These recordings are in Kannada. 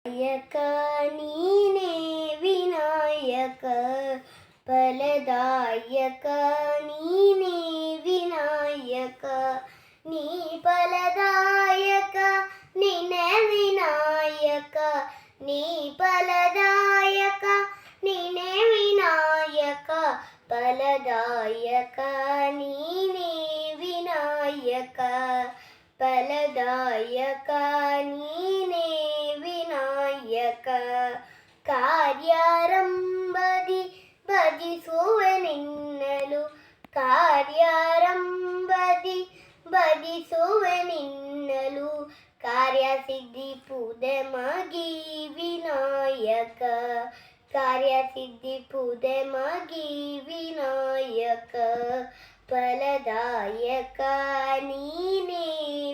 ಯಕ ನೀನೇ ವಿನಾಯಕ ಫಲದಾಯಕ ನೀನೇ ವಿನಾಯಕ ನೀ ಫಲದಾಯಕ ನಿನ್ನೆ ವಿನಾಯಕ ನೀ ಫಲದಾಯಕ ನಿನ್ನೆ ವಿನಾಯಕ ಫಲದಾಯಕ ನೀನೇ ವಿನಾಯಕ ಫಲದಾಯಕ ನೀನೇ ವಿನಾಯಕ ಕಾರ್ಯಾರಂಭದಿ ಭಜಿಸುವೆ ನಿನ್ನಲು ಕಾರ್ಯಾರಂಭದಿ ಭಜಿಸುವೆ ನಿನ್ನಲು ಕಾರ್ಯಸಿದ್ಧಿ ಪೂದೆ ಮಗಿ ವಿನಾಯಕ ಕಾರ್ಯಸಿದ್ಧಿ ಪೂದೆ ಮಗಿ ವಿನಾಯಕ ಫಲದಾಯಕ ನೀನೇ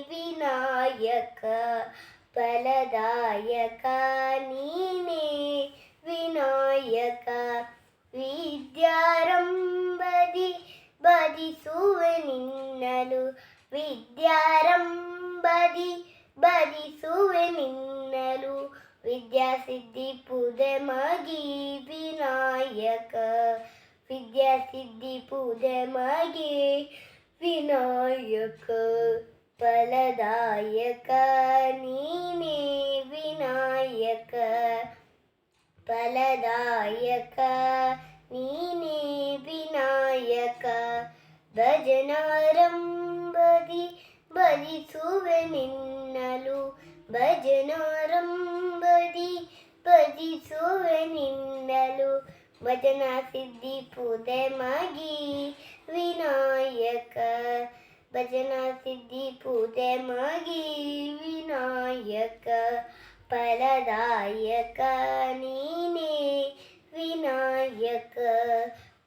ವಿನಾಯಕ ಫಲದಾಯಕ ನೀನೇ ವಿನಾಯಕ ವಿದ್ಯಾರಂಭದಿ ಭಜಿಸುವೆ ನಿನ್ನಲು ವಿದ್ಯಾರಂಭದಿ ಭಜಿಸುವೆ ನಿನ್ನಲು ವಿದ್ಯಾಸಿದ್ಧಿ ಪೂದೆ ಮಗಿ ವಿನಾಯಕ ವಿದ್ಯಾಸಿದ್ಧಿ ಪೂದೆ ಮಗಿ ವಿನಾಯಕ ಫಲದಾಯಕ ನೀನೇ ವಿನಾಯಕ ಫಲದಾಯಕ ನೀನೇ ವಿನಾಯಕ ಭಜನಾರಂಭದಿ ಭಜಿಸುವೆ ನಿನ್ನಲು ಭಜನಾರಂಭದಿ ಭಜಿಸುವೆ ನಿನ್ನಲು ಭಜನ ಸಿದ್ಧಿ ಪೂದೆ ಮಗಿ ವಿನಾಯಕ ಭಜನ ಸಿದ್ಧಿ ಪೂದೆ ಮಗಿ ವಿನಾಯಕ ಫಲದಾಯಕ ನೀನೇ ವಿನಾಯಕ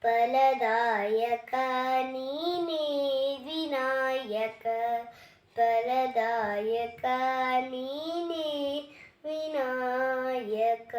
ಫಲದಾಯಕ ನೀನೇ ವಿನಾಯಕ ಫಲದಾಯಕ ನೀನೇ ವಿನಾಯಕ